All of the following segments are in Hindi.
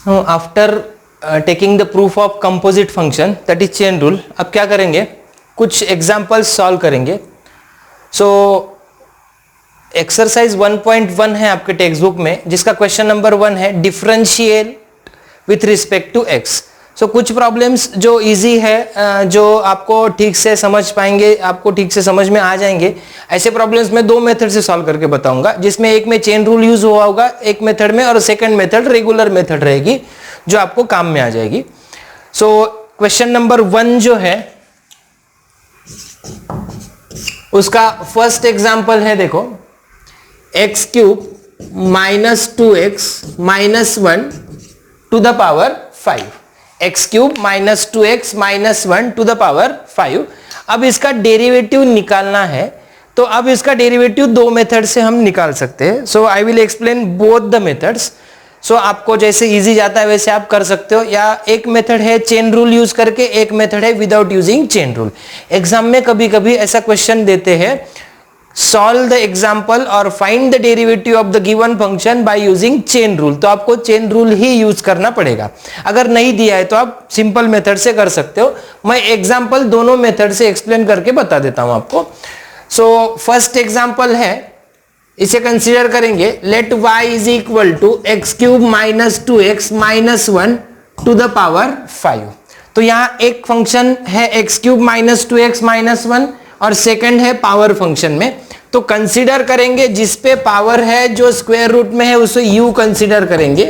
After taking the proof of composite function that is chain rule, अब क्या करेंगे, कुछ एग्जाम्पल्स सॉल्व करेंगे. सो एक्सरसाइज 1.1 है आपके टेक्स्ट बुक में, जिसका क्वेश्चन नंबर 1 है differentiate with respect to X. So कुछ प्रॉब्लम्स जो इजी है, जो आपको ठीक से समझ पाएंगे, आपको ठीक से समझ में आ जाएंगे, ऐसे प्रॉब्लम्स मैं 2 मेथड से सॉल्व करके बताऊंगा, जिसमें एक में चेन रूल यूज हुआ होगा एक मेथड में, और सेकंड मेथड रेगुलर मेथड रहेगी जो आपको काम में आ जाएगी. सो क्वेश्चन नंबर 1 जो है उसका फर्स्ट एग्जांपल है, देखो, x cube minus 2x minus 1 to the power 5. X cube minus 2x minus 1 to the power 5. अब इसका डेरिवेटिव निकालना है, तो अब इसका डेरिवेटिव 2 मेथड से हम निकाल सकते हैं. So I will explain both the methods. So आपको जैसे इजी जाता है वैसे आप कर सकते हो, या एक मेथड है चेन रूल यूज करके, एक मेथड है without using chain rule. Exam में कभी कभी ऐसा क्वेश्चन देते हैं, सॉल्व द एग्जाम्पल और find the derivative of the given function by using chain rule. तो आपको चेन रूल ही यूज करना पड़ेगा. अगर नहीं दिया है तो आप सिंपल मेथड से कर सकते हो. मैं एग्जाम्पल दोनों मेथड से एक्सप्लेन करके बता देता हूं आपको. सो फर्स्ट एग्जाम्पल है, इसे कंसीडर करेंगे, let y is equal to x cube minus 2x minus 1 to the power 5. तो यहां एक फंक्शन है x cube minus 2x minus 1 और सेकंड है पावर फंक्शन में. तो कंसीडर करेंगे जिस पे पावर है, जो स्क्वायर रूट में है उसे u कंसीडर करेंगे.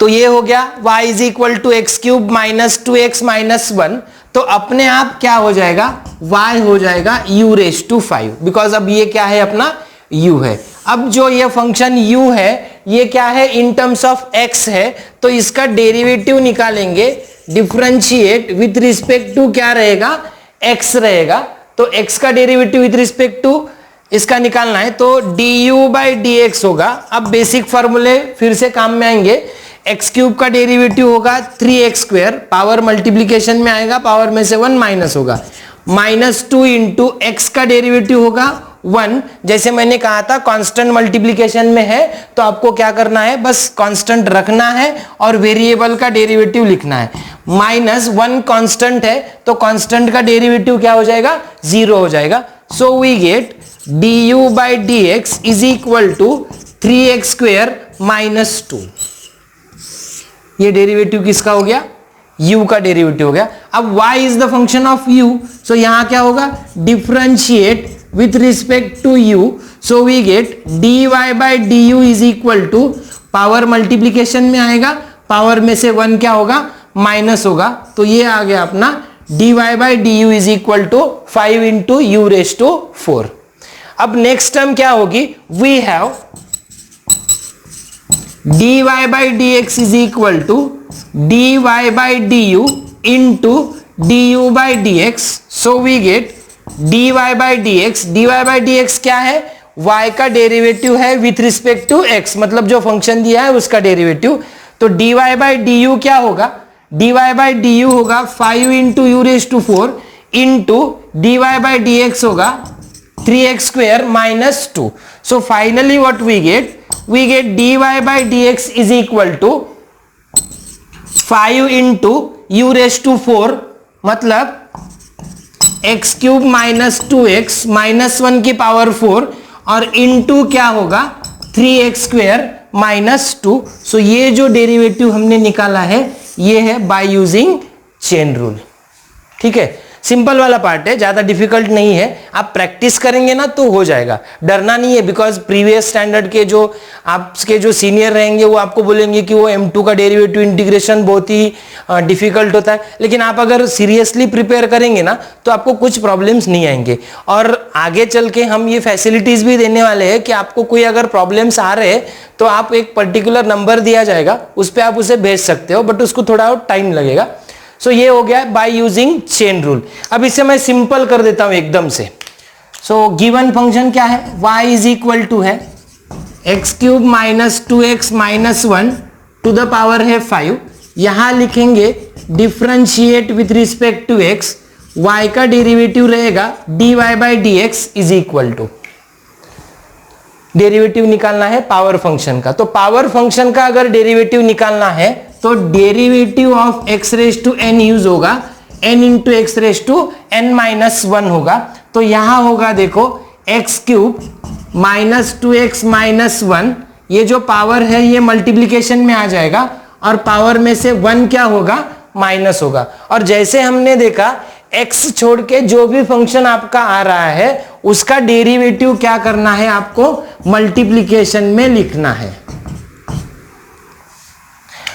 तो ये हो गया y is equal to x cube minus 2x minus 1. तो अपने आप क्या हो जाएगा, y हो जाएगा u रेज टू 5, बिकॉज अब ये क्या है, अपना u है. अब जो ये फंक्शन u है, ये क्या है, इन टर्म्स ऑफ x है, तो इसका डेरिवेटिव निकालेंगे. डिफरेंशिएट विथ रिस्पेक्ट टू क्या रहेगा, x रहेगा. तो x का डेरिवेटिव विथ रिस्पेक्ट टू इसका निकालना है, तो du बाई dx होगा. अब बेसिक फॉर्मूले फिर से काम में आएंगे. एक्स क्यूब का डेरिवेटिव होगा 3x स्क्वायर, पावर मल्टीप्लीकेशन में आएगा, पावर में से 1 माइनस होगा, माइनस 2 इंटू एक्स का डेरिवेटिव होगा 1. जैसे मैंने कहा था कांस्टेंट मल्टीप्लीकेशन में है, तो आपको क्या करना है, बस कांस्टेंट रखना है और वेरिएबल का डेरिवेटिव लिखना है. माइनस 1 कांस्टेंट है, तो कांस्टेंट का डेरिवेटिव क्या हो जाएगा, 0 हो जाएगा. So we get du by dx is equal to 3x square minus 2. ये डेरिवेटिव किसका हो गया, u का डेरिवेटिव हो गया. अब y is the function of u, so यहां क्या होगा, differentiate with respect to u. So we get dy by du is equal to, power multiplication में आएगा, पावर में से 1 क्या होगा, माइनस होगा. तो ये आ गया अपना dy by du is equal to 5 into u raise to 4. अब नेक्स्ट टर्म क्या होगी, we have dy by dx is equal to dy by du into du by dx. So we get dy by dx. dy by dx क्या है, y का डेरिवेटिव है विथ रिस्पेक्ट टू x, मतलब जो फंक्शन दिया है उसका डेरिवेटिव. तो dy by du क्या होगा, dy by du होगा 5 into u raise to 4 into dy by dx होगा 3x square minus 2. So finally what we get dy by dx is equal to 5 into u raised to 4, मतलब x cube minus 2x minus 1 की पावर 4 और इंटू क्या होगा 3x स्क्वायर माइनस 2. सो ये जो डेरिवेटिव हमने निकाला है ये है बाय यूजिंग चेन रूल. ठीक है, सिंपल वाला पार्ट है, ज्यादा डिफिकल्ट नहीं है. आप प्रैक्टिस करेंगे ना तो हो जाएगा, डरना नहीं है. बिकॉज प्रीवियस स्टैंडर्ड के जो आपके जो सीनियर रहेंगे वो आपको बोलेंगे कि वो m2 का डेरिवेटिव इंटीग्रेशन बहुत ही डिफिकल्ट होता है. लेकिन आप अगर सीरियसली प्रिपेयर करेंगे ना तो आपको कुछ प्रॉब्लम्स नहीं आएंगे. और आगे चल के हम ये फैसिलिटीज भी देने वाले हैं कि आपको कोई अगर प्रॉब्लम्स आ रहे हैं तो आप एक पर्टिकुलर नंबर दिया जाएगा, उस पर आप उसे भेज सकते हो, बट उसको थोड़ा टाइम लगेगा. सो ये हो गया बाय यूजिंग चेन रूल. अब इसे मैं सिंपल कर देता हूं एकदम से. सो गिवन फंक्शन क्या है, y इज इक्वल टू है x cube minus 2x minus 1 to the power है 5. यहां लिखेंगे differentiate with respect to x, y का डेरिवेटिव रहेगा dy by dx is equal to derivative निकालना है पावर फंक्शन का। तो पावर फंक्शन का अगर डेरिवेटिव निकालना है तो derivative of x raise to n use होगा, n into x raise to n minus 1 होगा। तो यहां होगा देखो x cube minus 2x minus 1, ये जो पावर है ये मल्टीप्लीकेशन में आ जाएगा और पावर में से 1 क्या होगा, माइनस होगा। और जैसे हमने देखा x छोड़ के जो भी फंक्शन आपका आ रहा है उसका डेरिवेटिव क्या करना है, आपको मल्टीप्लीकेशन में लिखना है।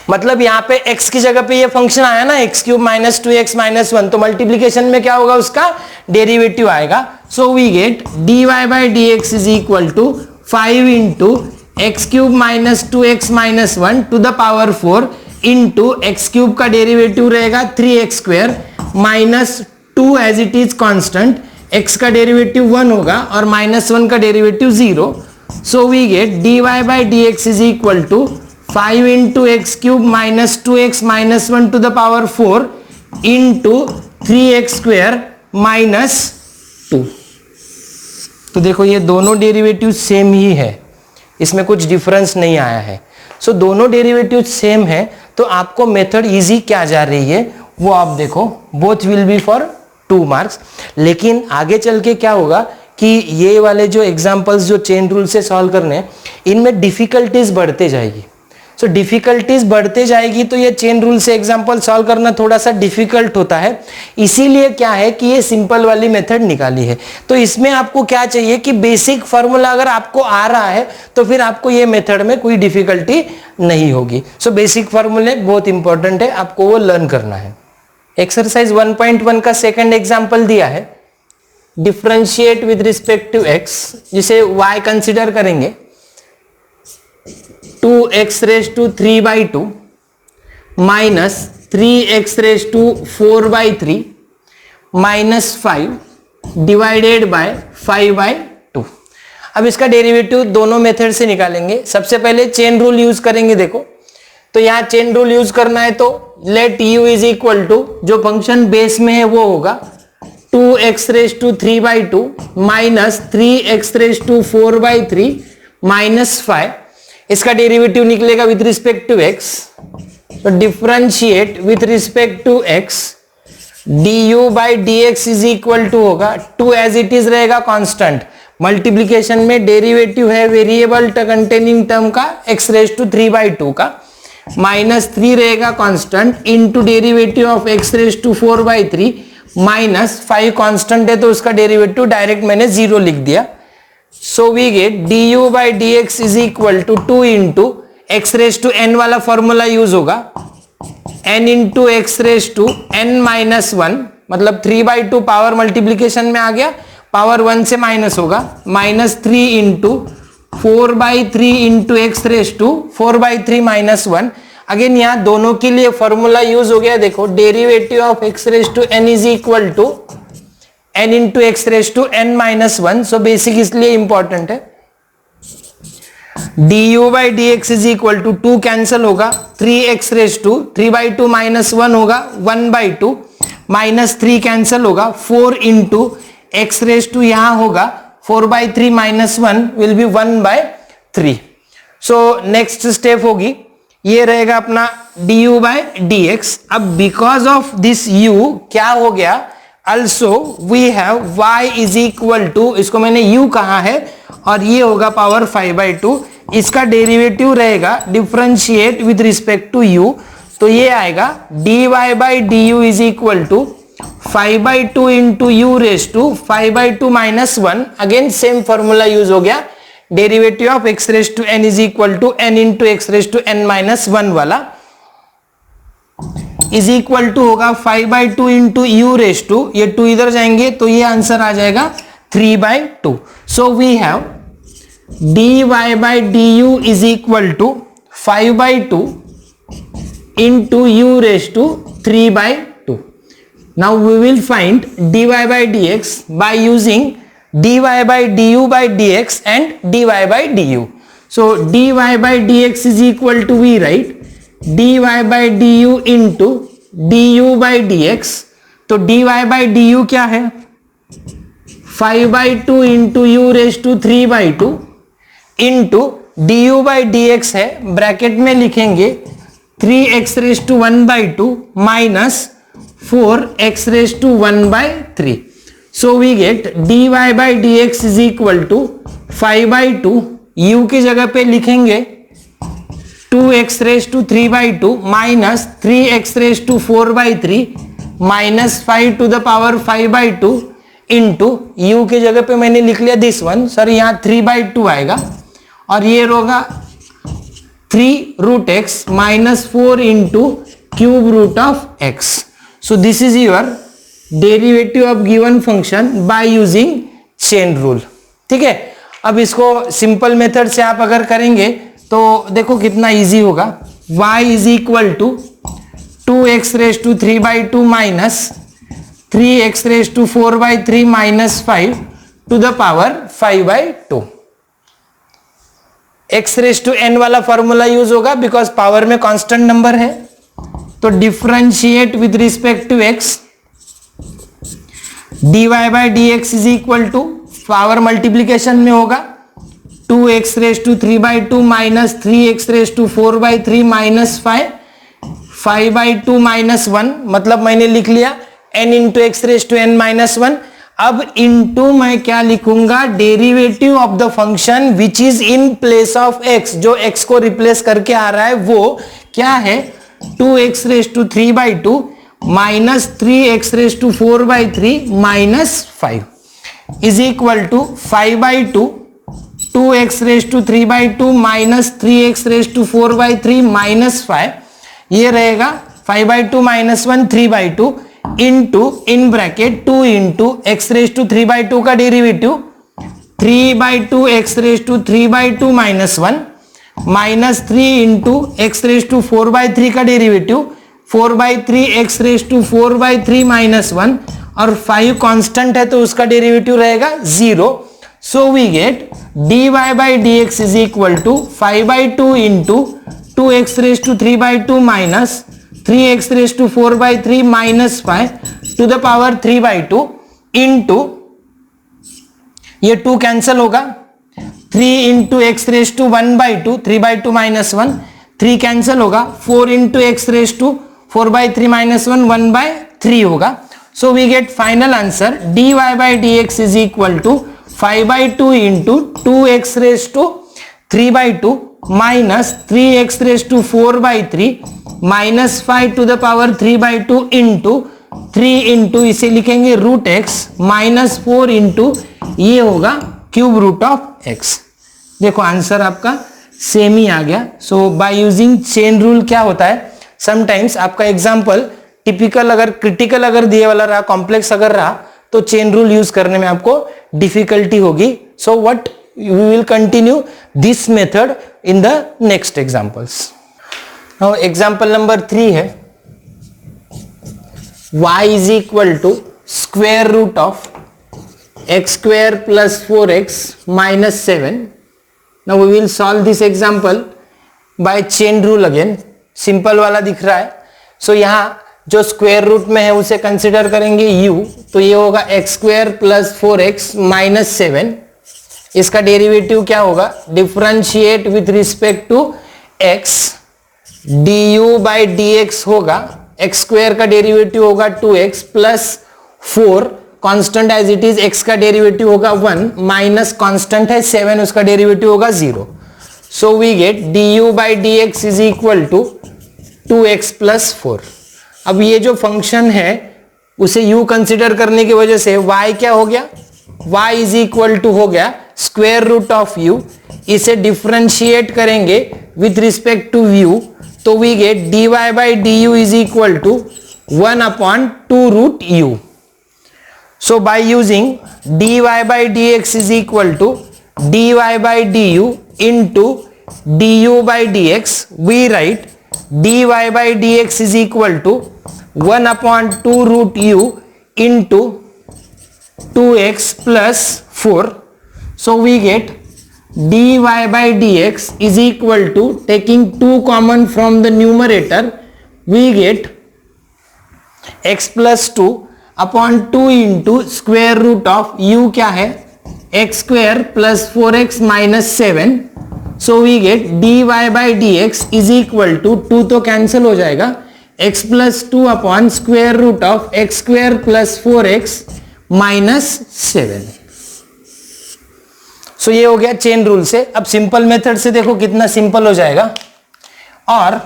मतलब यहां पे x की जगह पे ये फंक्शन आया ना, x cube minus 2x minus 1, तो मल्टीप्लीकेशन में क्या होगा, उसका डेरिवेटिव आएगा। So we get dy by d x is equal to 5 into x cube minus 2x minus 1 to the power 4 into x cube का डेरिवेटिव रहेगा 3x square minus 2 as it is constant, x का डेरिवेटिव 1 होगा और माइनस 1 का derivative 0। So we get dy by d x is equal to 5 into x cube minus 2x minus 1 to the power 4 into 3x square minus 2। तो देखो ये दोनों डेरिवेटिव सेम ही है, इसमें कुछ डिफरेंस नहीं आया है। सो दोनों डेरिवेटिव सेम है, तो आपको मेथड इजी क्या जा रही है वो आप देखो, both will be for 2 marks. लेकिन आगे चल के क्या होगा कि ये वाले जो एग्जांपल्स जो चेन रूल से सॉल्व करने, इनमें डिफिकल्टीज बढ़ते जाएगी। सो डिफिकल्टीज बढ़ते जाएगी तो ये चेन रूल से एग्जांपल सॉल्व करना थोड़ा सा डिफिकल्ट होता है। इसीलिए क्या है कि ये सिंपल वाली मेथड निकाली है। तो इसमें आपको क्या चाहिए कि बेसिक फॉर्मूला अगर आपको आ रहा है तो फिर आपको ये मेथड में कोई डिफिकल्टी नहीं होगी। सो बेसिक फॉर्मूले बहुत इंपॉर्टेंट है, आपको वो लर्न करना है। एक्सरसाइज 1.1 का सेकंड एग्जांपल दिया है, differentiate with respect to x, जिसे y कंसीडर करेंगे। 2x raise to 3/2 minus 3x raise to 4/3 minus 5 divided by 5/2। अब इसका डेरिवेटिव दोनों मेथड से निकालेंगे। सबसे पहले चेन रूल यूज करेंगे। देखो तो यहां चेन रूल यूज करना है तो let u is equal to, जो फंक्शन बेस में है वो होगा 2x raise to 3/2 minus 3x raise to 4/3 minus 5। इसका डेरिवेटिव निकलेगा विथ रिस्पेक्ट टू x। तो differentiate with respect to x, du by d x is equal to होगा 2 एज इट इज रहेगा कांस्टेंट, मल्टीप्लीकेशन में डेरिवेटिव है वेरिएबल कंटेनिंग टर्म का x रेज टू 3/2 का, माइनस 3 रहेगा constant into derivative of x raise to 4/3 minus 5 constant है तो उसका डेरिवेटिव डायरेक्ट मैंने 0 लिख दिया। So we get du by dx is equal to 2 into x raised to n वाला फॉर्मूला यूज होगा, n into x raised to n minus 1, मतलब 3/2 पावर मल्टीप्लीकेशन में आ गया, पावर 1 से माइनस होगा, minus 3 into 4/3 into x raise to 4/3 minus 1। Again यहाँ दोनों के लिए फॉर्मूला यूज हो गया। देखो derivative of x raise to n is equal to n into x raise to n minus 1। So basic इसलिए इंपॉर्टेंट है। du by d x is equal to 2 cancel होगा, 3x रेज टू 3/2 माइनस 1 होगा 1/2, माइनस 3 कैंसल होगा, 4 इंटू एक्स रेज टू यहां होगा 4/3 minus 1 will be 1/3। So next step होगी, ये रहेगा अपना du बाई डी एक्स। अब बिकॉज ऑफ दिस u क्या हो गया, also we have y is equal to, इसको मैंने u कहा है और ये होगा पावर 5/2। इसका डेरिवेटिव रहेगा differentiate with respect to u, तो ये आएगा dy by d u is equal to 5/2 into u raise to 5/2 minus 1। Again same formula use हो गया, derivative of x raise to n is equal to n into x raise to n minus 1 वाला इज इक्वल टू होगा 5/2 इंटू यू रेज टू, ये 2 इधर जाएंगे तो ये आंसर आ जाएगा 3/2। So we have dy by d u is equal to 5/2 into u raise to 3/2। Now we will find dy by d x by using dy by d u by d x and dy by d u. So dy by d x is equal to we write dy by d u into du by d x. तो dy बाई डी यू क्या है, 5/2 into u raise to 3/2 into d u by d x है, ब्रैकेट में लिखेंगे 3x⁻² minus 4x⁻⁻3. So we get dy by dx is equal to 5/2. u की जगह पे लिखेंगे 2x⁻³ minus 3x⁻⁴/3 minus 5 to the power 5/2 into u की जगह पे मैंने लिख लिया दिस वन, सर यहाँ 3/2 आएगा और ये होगा 3√x minus 4 into cube root of x. So this is your derivative of given function by using chain rule. ठीक है, अब इसको सिंपल मेथड से आप अगर करेंगे तो देखो कितना इजी होगा. y is equal to 2x⁻³ minus 3x⁻⁴/3 minus 5 to the power 5/2. x⁻n वाला फॉर्मूला यूज होगा बिकॉज पावर में कांस्टेंट नंबर है. तो differentiate with respect to x, dy by d x is equal to power multiplication में होगा 2x⁻³ minus 3x⁻⁴/3 minus 5/2 minus 1, मतलब मैंने लिख लिया n इंटू x⁻n-1. अब इंटू मैं क्या लिखूंगा, derivative of the function which is in place of x, जो x को रिप्लेस करके आ रहा है वो क्या है 2x⁻³ minus 3x⁻⁴/3 minus 5 is equal to 5/2 2x⁻³ minus 3x⁻⁴/3 minus 5, ये रहेगा 5/2 minus 1 3/2 into in bracket 2 into x⁻³ का derivative 3/2 x⁻³ minus 1 minus 3 into x⁻⁴/3 का डेरिवेटिव 4/3 x⁻⁴/3 माइनस 1 और 5 कांस्टेंट है तो उसका डेरिवेटिव रहेगा 0. So we get dy by d x is equal to 5/2 into 2x⁻³ minus 3x⁻⁴/3 minus 5 to the power 3/2 into ये 2 कैंसल होगा 3 इंटू x⁻⁴/2 3/2 माइनस 1 3 कैंसल होगा 4 इंटू x⁻⁴/3 माइनस 1 1/3 होगा. So we get final answer dy by d x is equal to 5/2 into 2x⁻³ minus 3x⁻⁴/3 minus 5 to the power 3/2 into 3 into इसे लिखेंगे √x माइनस 4 इंटू ये होगा क्यूब रूट ऑफ x. देखो आंसर आपका सेम ही आ गया. So by using chain rule क्या होता है, समटाइम्स आपका एग्जांपल टिपिकल अगर क्रिटिकल अगर दिए वाला रहा, कॉम्प्लेक्स अगर रहा तो चेन रूल यूज करने में आपको डिफिकल्टी होगी. So what we will continue this method in the next examples. Now example number 3 है y is equal to square root of x² plus 4x minus 7. Now we will solve this example by chain rule again. Simple वाला दिख रहा है. सो यहां जो स्क्वायर रूट में है उसे कंसिडर करेंगे u, तो ये होगा x² प्लस 4x माइनस 7. इसका डेरिवेटिव क्या होगा, differentiate with respect to x, du by d x होगा x² का डेरिवेटिव होगा 2x plus 4 constant as it is, x का डेरिवेटिव होगा 1 माइनस कांस्टेंट है 7 उसका डेरिवेटिव होगा 0. So we get du by d x is equal to 2x plus 4. अब ये जो फंक्शन है उसे u कंसिडर करने की वजह से y क्या हो गया, y इज इक्वल टू हो गया स्क्वायर रूट ऑफ u. इसे डिफरेंशिएट करेंगे विथ रिस्पेक्ट टू u तो we get dy by d u is equal to 1/2√u. So by using dy by d x is equal to dy by d u into du by d x, we write dy by d x is equal to 1/2√u into 2x plus 4. So we get dy by dx is equal to, taking 2 common from the numerator, we get x plus 2 upon 2 into square root of u क्या है x square plus 4x minus 7. So we get dy by dx is equal to 2 तो कैंसिल हो जाएगा x plus 2 upon square root of x square plus 4x minus 7. So ये हो गया चेन रूल से. अब सिंपल मेथड से देखो कितना सिंपल हो जाएगा. और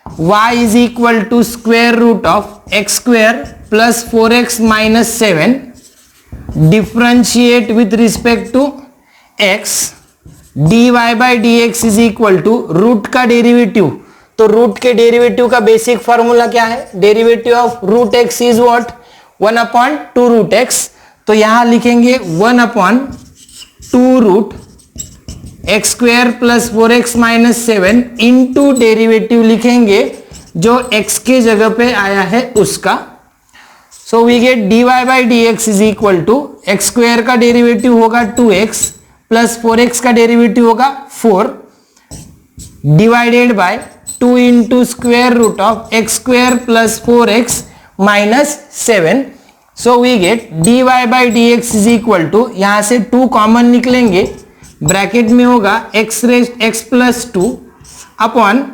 y is equal to square root of x square plus 4x minus 7 differentiate with respect to x dy by dx is equal to root का डेरिवेटिव. तो रूट के डेरिवेटिव का बेसिक फॉर्मूला क्या है? Derivative of root x is what? 1 upon 2 root x. तो यहां लिखेंगे 1 upon 2 root x square plus 4x minus 7 into derivative लिखेंगे जो x के जगह पे आया है उसका. सो we get dy by d x is equal to x square का डेरिवेटिव होगा 2x प्लस 4x का डेरिवेटिव होगा 4 divided by 2 into square root of x square plus 4x minus 7. So we get dy by d x is equal to, यहां से 2 कॉमन निकलेंगे, ब्रैकेट में होगा x plus 2 upon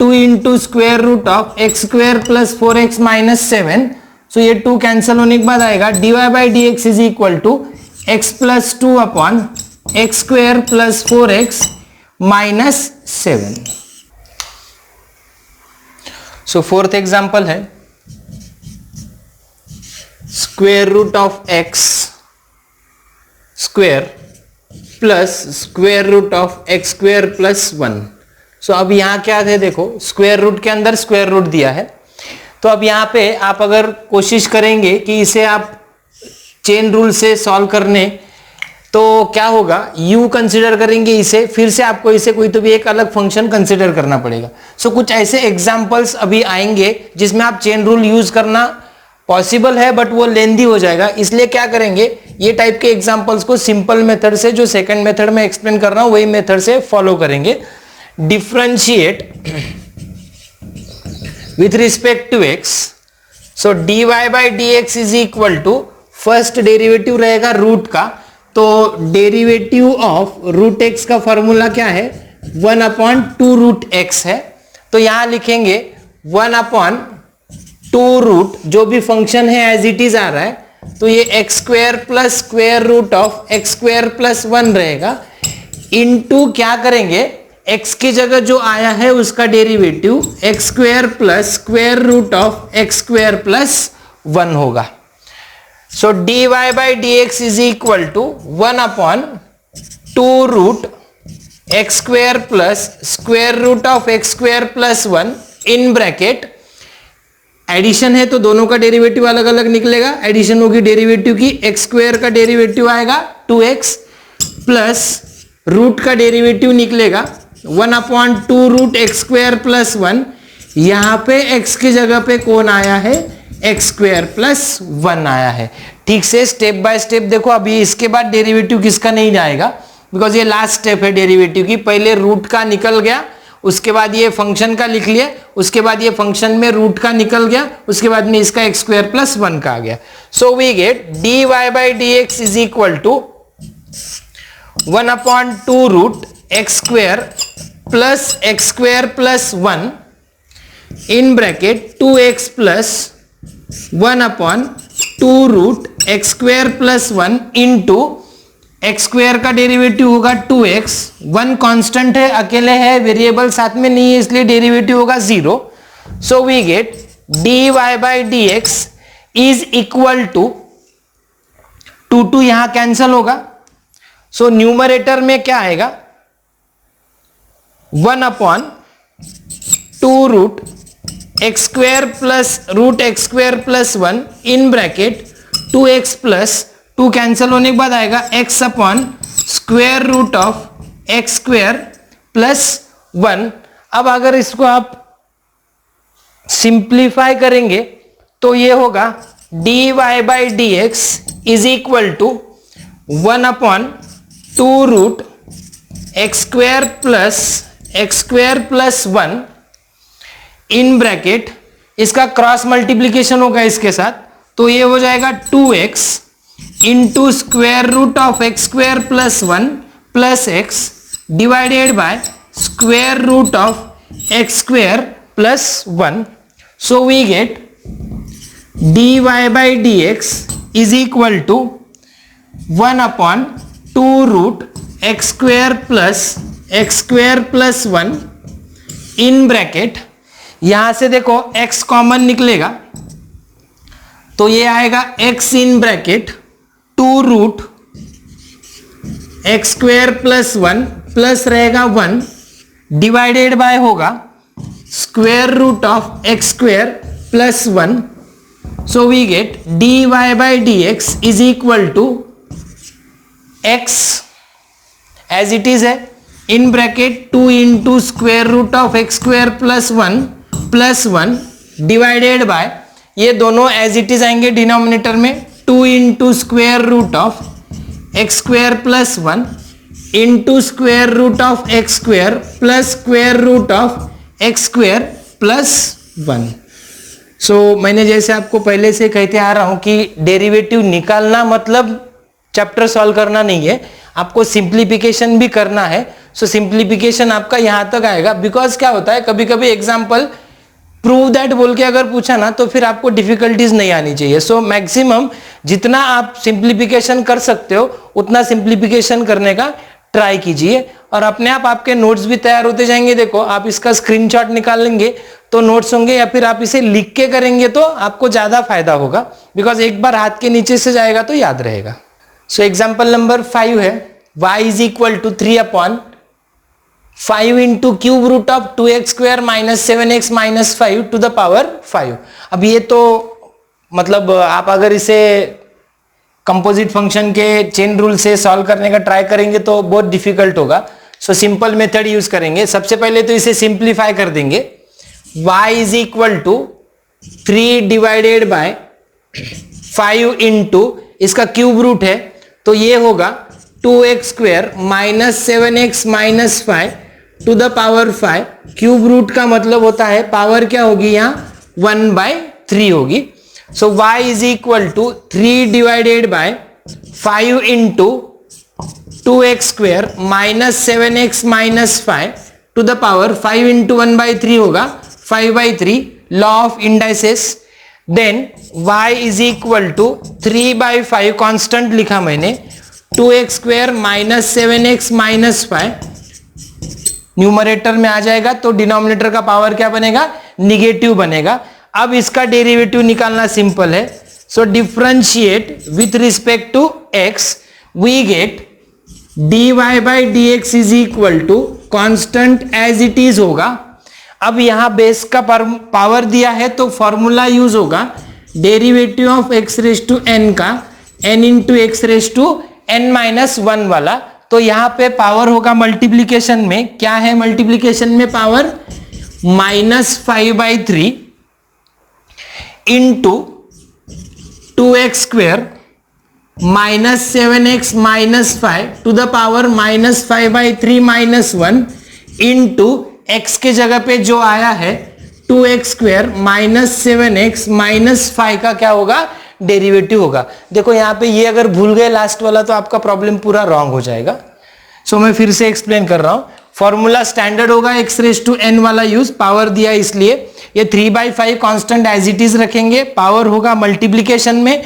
2 into square root of x square plus 4x minus 7. सो ये 2 कैंसिल होने के बाद आएगा dy by d x is equal to x plus 2 upon x square plus 4x minus 7. So fourth example है square root of x square plus square root of x square plus 1. So अब यहां क्या है, देखो स्क्वायर रूट के अंदर स्क्वायर रूट दिया है. तो अब यहां पे आप अगर कोशिश करेंगे कि इसे आप चेन रूल से सॉल्व करने, तो क्या होगा, u कंसिडर करेंगे इसे, फिर से आपको इसे कोई तो भी एक अलग फंक्शन कंसिडर करना पड़ेगा. सो कुछ ऐसे एग्जांपल्स अभी आएंगे जिसमें आप चेन रूल यूज करना पॉसिबल है, बट वो लेंदी हो जाएगा. इसलिए क्या करेंगे, ये टाइप के एग्जांपल्स को सिंपल मेथड से, जो सेकंड मेथड में एक्सप्लेन कर रहा हूं वही मेथड से फॉलो करेंगे. Differentiate with respect to x. So dy by d x is equal to, first derivative रहेगा रूट का, तो डेरिवेटिव ऑफ रूट एक्स का फॉर्मूला क्या है, 1 अपॉन 2 रूट एक्स है. तो यहां लिखेंगे 1 अपॉन 2 रूट, जो भी फंक्शन है एज इट इज आ रहा है, तो ये x square plus square root of x square plus 1 रहेगा, इनटू क्या करेंगे, x की जगह जो आया है उसका derivative x square plus square root of x square plus 1 होगा. So dy by d x is equal to 1 upon 2 root x square plus square root of x square plus 1 in bracket. Addition है तो दोनों का डेरिवेटिव अलग अलग निकलेगा, एडिशन होगी डेरिवेटिव की, एक्स स्क्वायर का डेरिवेटिव आएगा 2x प्लस रूट का डेरिवेटिव निकलेगा 1 upon 2 root x square plus 1. यहां पे x की जगह पे कौन आया है, एक्स स्क्वायर प्लस 1 आया है. ठीक से स्टेप बाय स्टेप देखो. अभी इसके बाद डेरिवेटिव किसका नहीं जाएगा, बिकॉज ये लास्ट स्टेप है डेरिवेटिव की. पहले रूट का निकल गया, उसके बाद ये फंक्शन का लिख लिया, उसके बाद ये फंक्शन में रूट का निकल गया, उसके बाद में इसका एक्स स्क्वायर प्लस 1 का आ गया. So we get dy by d x is equal to 1 upon 2 root x square plus x square plus 1 in bracket 2x plus 1 upon 2 root x square plus 1 into x square का डेरिवेटिव होगा 2x. 1 कांस्टेंट है, अकेले है, वेरिएबल साथ में नहीं है, इसलिए डेरिवेटिव होगा 0. So we get dy by d x is equal to 2 यहां कैंसल होगा. सो न्यूमरेटर में क्या आएगा, 1 upon 2 root x square plus root x square plus 1 in bracket 2x plus 2 cancel होने के बाद आएगा x upon square root of x square plus 1. अब अगर इसको आप सिंप्लीफाई करेंगे तो ये होगा dy by d x is equal to 1 upon 2 root x square plus 1 in bracket, इसका क्रॉस मल्टीप्लीकेशन होगा इसके साथ, तो ये हो जाएगा 2x into square root of x square plus 1 plus x divided by square root of x square plus 1. So we get dy by dx is equal to 1 upon 2 root x square plus 1 in bracket. यहां से देखो x कॉमन निकलेगा तो ये आएगा x in bracket 2 root x square plus 1 plus रहेगा 1 डिवाइडेड बाय होगा square root of x square plus 1. So we get dy by dx is equal to x as it is है in bracket 2 into square root of x square plus 1 divided by ये दोनों as it is आएंगे डिनोमिनेटर में 2 into square root of x square plus 1 into square root of x square plus square root of x square plus 1. सो मैंने जैसे आपको पहले से कहते आ रहा हूं कि डेरिवेटिव निकालना मतलब चैप्टर सॉल्व करना नहीं है, आपको सिंप्लीफिकेशन भी करना है. सो सिंप्लीफिकेशन आपका यहां तक आएगा. बिकॉज क्या होता है कभी कभी एग्जांपल प्रूव दैट बोल के अगर पूछा ना तो फिर आपको डिफिकल्टीज नहीं आनी चाहिए. सो मैक्सिमम जितना आप सिंप्लीफिकेशन कर सकते हो उतना सिंप्लीफिकेशन करने का ट्राई कीजिए और अपने आप आपके नोट्स भी तैयार होते जाएंगे. देखो आप इसका स्क्रीनशॉट निकाल लेंगे तो नोट्स होंगे या फिर आप इसे लिख के करेंगे तो आपको ज्यादा फायदा होगा. बिकॉज एक बार हाथ के नीचे से जाएगा तो याद रहेगा. सो एग्जांपल नंबर 5 है y is equal to 3 upon 5 into cube root of 2x square minus 7x minus 5 to the power 5. अब ये तो मतलब आप अगर इसे कंपोजिट फंक्शन के चेन रूल से सॉल्व करने का ट्राई करेंगे तो बहुत डिफिकल्ट होगा. सो सिंपल मेथड यूज करेंगे. सबसे पहले तो इसे सिंप्लीफाई कर देंगे. y is equal to 3 divided by 5 into इसका क्यूब रूट है तो ये होगा 2x square minus 7x minus 5 to the power 5. Cube root का मतलब होता है पावर क्या होगी यहाँ 1/3 होगी. So y is equal to 3 divided by 5 into 2x square minus 7x minus 5 to the power 5 into 1/3 होगा 5/3. Law of indices. Then y is equal to 3/5 constant लिखा मैंने 2x square minus 7x minus 5 numerator में आ जाएगा तो डिनोमिनेटर का पावर क्या बनेगा निगेटिव बनेगा. अब इसका डेरिवेटिव निकालना सिंपल है. So differentiate with respect to x we get dy by dx is equal to constant as it is होगा. अब यहां बेस का पावर दिया है तो फॉर्मूला यूज होगा derivative of x raise to n का n into x raise to n minus 1 वाला. तो यहां पे पावर होगा मल्टीप्लीकेशन में. क्या है मल्टीप्लीकेशन में power -5/3 into 2x square minus 7x minus 5 to the power -5/3 minus 1 into x के जगह पे जो आया है 2x square minus 7x minus 5 का क्या होगा डेरिवेटिव होगा. देखो यहाँ पे ये अगर भूल गए लास्ट वाला तो आपका प्रॉब्लम पूरा रॉन्ग हो जाएगा. सो मैं फिर से एक्सप्लेन कर रहा हूं. फॉर्मूला स्टैंडर्ड होगा x रेज टू n वाला यूज. पावर दिया इसलिए ये 3/5 कांस्टेंट एज इट इज रखेंगे. पावर होगा मल्टीप्लीकेशन में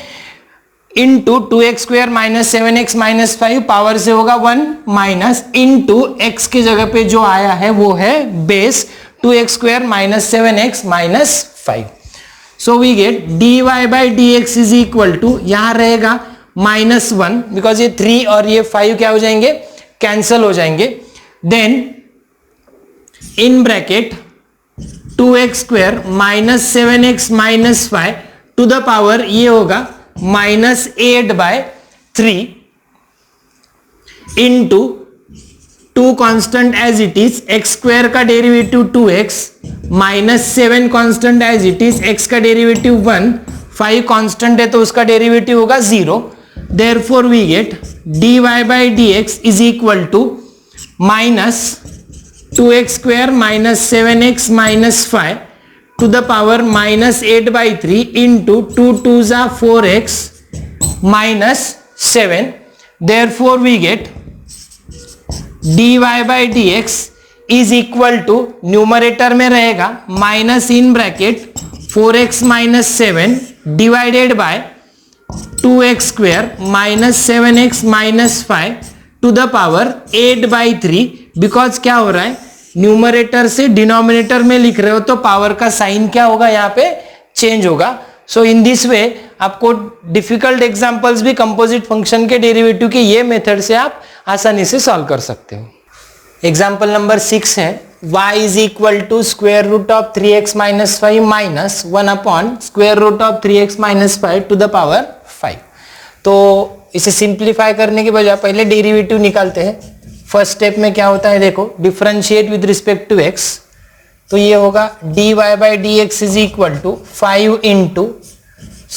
into 2x square minus 7x minus 5 power से होगा 1 माइनस इंटू x के जगह पे जो आया है वो है base 2x square minus 7x minus 5. So we get dy by dx is equal to यहां रहेगा -1 बिकॉज ये 3 और ये 5 क्या हो जाएंगे कैंसल हो जाएंगे. Then in bracket 2x square minus 7x minus 5 to the power ये होगा -8/3 into 2 constant as it is x square का derivative 2x minus 7 constant as it is x का डेरिवेटिव 1 5 कांस्टेंट है तो उसका डेरिवेटिव होगा 0. Therefore we get dy by dx is equal to minus 2x square minus 7x minus 5 to the power -8/3 into 2 2 4x minus 7. Therefore we get dy by dx is equal to numerator में रहेगा minus in bracket 4x minus 7 divided by 2x square minus 7x minus 5 to the power 8 by 3. Because क्या हो रहा है, न्यूमरेटर से डिनोमिनेटर में लिख रहे हो तो पावर का साइन क्या होगा, यहाँ पे चेंज होगा. सो इन दिस वे आपको डिफिकल्ट एग्जांपल्स भी कंपोजिट फंक्शन के डेरिवेटिव के ये मेथड से आप आसानी से सॉल्व कर सकते हो. एग्जाम्पल नंबर 6 है y is equal to square root of 3x minus 5 minus 1 upon square root of 3x minus 5 to the power 5. तो इसे सिंप्लीफाई करने के बजाय पहले डेरिवेटिव निकालते हैं. फर्स्ट स्टेप में क्या होता है देखो, differentiate with respect to x. तो ये होगा dy by d x is equal to 5 into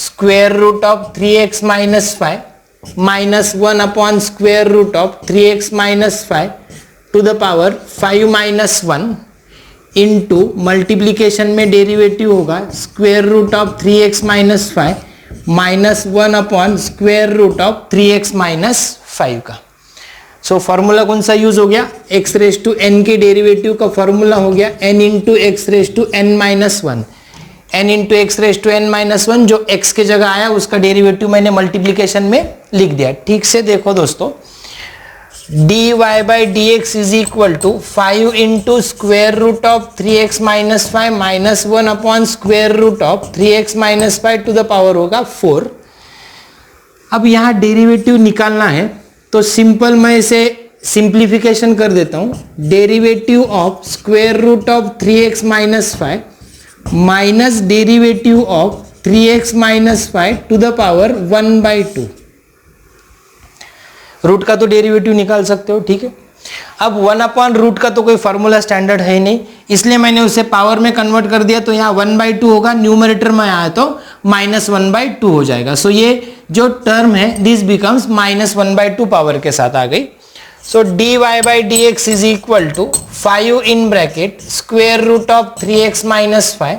square root of 3x minus 5 minus 1 upon square root of 3x minus 5 to the power 5 minus 1 into multiplication में डेरिवेटिव होगा square root of 3x minus 5 minus 1 upon square root of 3x minus 5 का. सो फॉर्मूला कौन सा यूज हो गया, x रेज टू n के डेरिवेटिव का फॉर्मूला हो गया n into x raise to n minus 1. n into x raise to n minus 1 जो x के जगह आया उसका डेरिवेटिव मैंने मल्टीप्लीकेशन में लिख दिया. ठीक से देखो दोस्तों, dy by dx is equal to 5 into square root of 3x minus 5 minus 1 upon square root of 3x minus 5 to the power होगा 4. अब यहाँ डेरिवेटिव निकालना है तो सिंपल मैं इसे सिंप्लीफिकेशन कर देता हूँ. Derivative of square root of 3x minus 5 minus derivative of 3x minus 5 to the power 1/2. Root का तो डेरिवेटिव निकाल सकते हो, ठीक है. अब 1 अपॉन रूट का तो कोई फार्मूला स्टैंडर्ड है ही नहीं, इसलिए मैंने उसे पावर में कन्वर्ट कर दिया. तो यहाँ 1/2 होगा, न्यूमरेटर में आया तो माइनस 1/2 हो जाएगा. सो ये जो टर्म है दिस बिकम्स माइनस 1/2 पावर के साथ आ गई. So dy by d x is equal to 5 in bracket square root of 3x minus 5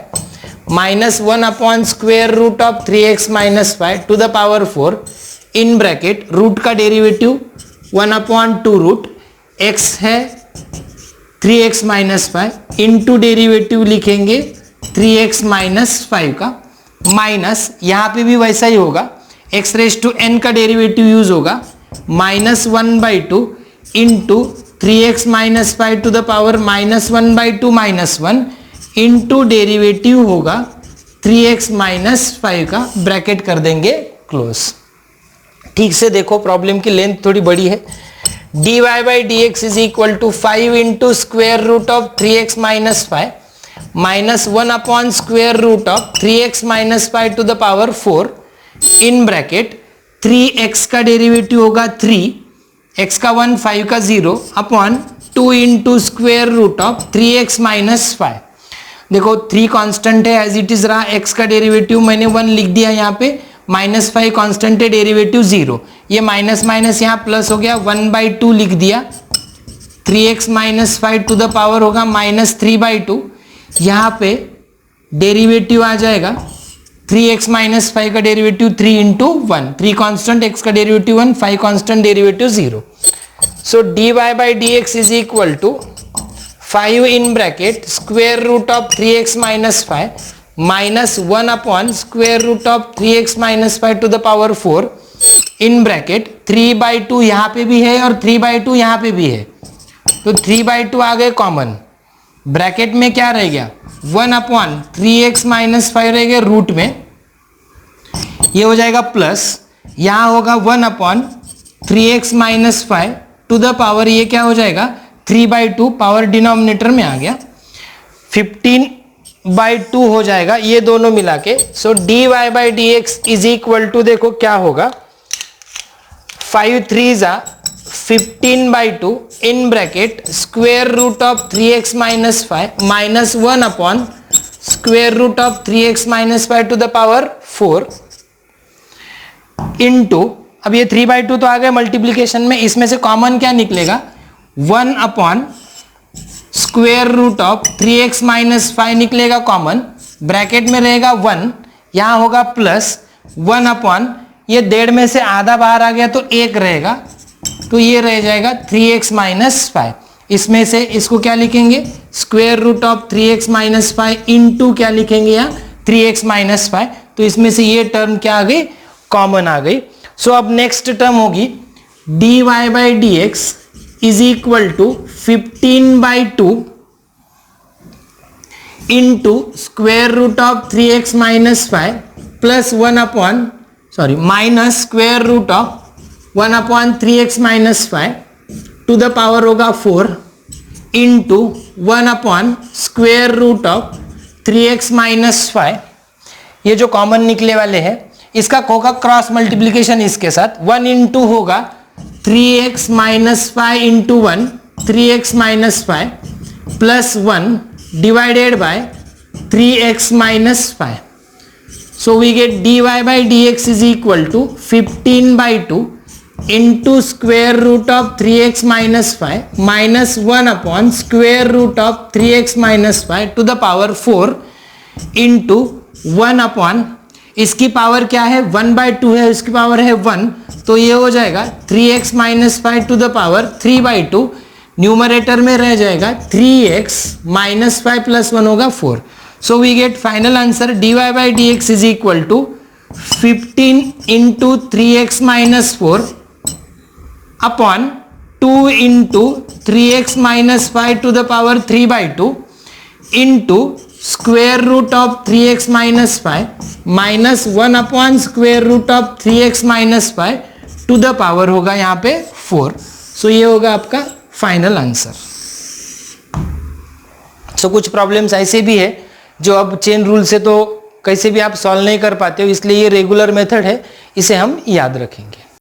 minus 1 upon square root of 3x minus 5 to the power 4 in bracket. Root का डेरिवेटिव 1 अपॉन 2 रूट x है 3x माइनस 5 इंटू डेरिवेटिव लिखेंगे 3x माइनस 5 का माइनस, यहाँ पे भी वैसा ही होगा, x रेज टू n का डेरिवेटिव यूज होगा minus 1/2 into 3x minus 5 to the power minus 1/2 minus 1 into derivative होगा 3x माइनस 5 का, ब्रैकेट कर देंगे क्लोज. ठीक से देखो, प्रॉब्लम की लेंथ थोड़ी बड़ी है. dy by d x is equal to 5 into square root of 3x minus 5 minus 1 upon square root of 3x minus 5 to the power 4 in bracket 3x का डेरिवेटिव होगा 3, x का 1 5 का 0 upon 2 into square root of 3x minus 5. देखो 3 कांस्टेंट है एज इट इज रहा, x का डेरिवेटिव मैंने 1 लिख दिया यहाँ पे, माइनस 5 कांस्टेंट है, डेरिवेटिव 0, ये माइनस माइनस यहाँ प्लस हो गया, 1/2 लिख दिया, 3x minus 5 to the power होगा माइनस 3/2. यहाँ पे डेरिवेटिव आ जाएगा 3x माइनस 5 का डेरिवेटिव 3 इंटू 1, 3 कांस्टेंट, x का derivative 1, 5 constant, derivative 0. So dy by d x is equal to 5 in bracket square root of 3x minus 5 minus 1 upon square root of 3x minus 5 to the power 4 in bracket 3/2 यहाँ पे भी है और 3/2 यहाँ पे भी है, तो 3/2 आ गए कॉमन. ब्रैकेट में क्या रह गया, 1 अपॉन 3x माइनस 5 रह गया रूट में, ये हो जाएगा प्लस, यहाँ होगा 1 upon 3x minus 5 to the power, ये क्या हो जाएगा 3/2, पावर डिनोमिनेटर में आ गया, 15/2 हो जाएगा ये दोनों मिला के. So dy by d x is equal to, देखो क्या होगा, 5 3 15/2 in bracket square root of 3x minus 5 minus 1 upon square root of 3x minus 5 to the power 4 into, अब ये 3/2 तो आ गए मल्टीप्लीकेशन में, इसमें से कॉमन क्या निकलेगा, 1 upon square root of 3x minus 5 निकलेगा कॉमन, ब्रैकेट में रहेगा 1, यहाँ होगा प्लस 1 अपॉन, ये 1.5 में से आधा बाहर आ गया तो 1 रहेगा, तो ये रह जाएगा 3x माइनस 5। इसमें से इसको क्या लिखेंगे, square root of 3x minus 5 into क्या लिखेंगे यहाँ 3x माइनस 5। तो इसमें से ये टर्म क्या आ गई, कॉमन आ गई। सो अब नेक्स्ट टर्म होगी dy by d x is equal to 15/2 into square root of 3x minus 5 plus minus square root of 1/3x minus 5 to the power होगा 4 into 1 square root of 3x minus 5। ये जो कॉमन निकले वाले हैं इसका होगा क्रॉस मल्टीप्लीकेशन इसके साथ, 1 इंटू होगा 3x minus 5 into 1 3x minus 5 plus 1 divided bye 3x minus 5। So we get dy by dx is equal to 15/2 into square root of 3x minus 5 minus 1 upon square root of 3x minus 5 to the power 4 into 1 upon, इसकी पावर क्या है 1/2 है, इसकी पावर है 1, तो ये हो जाएगा 3x minus 5 to the power 3/2। Numerator में रह जाएगा 3x minus 5 plus 1 होगा 4। So we get final answer dy by dx is equal to 15 into 3x minus 4 upon 2 into 3x minus 5 to the power 3/2 into square root of 3x minus 5 minus 1 upon square root of 3x minus 5 to the power होगा यहाँ पे 4। So ये होगा आपका फाइनल आंसर। सो कुछ प्रॉब्लम्स ऐसे भी है जो अब चेन रूल से तो कैसे भी आप सॉल्व नहीं कर पाते हो, इसलिए ये रेगुलर मेथड है, इसे हम याद रखेंगे।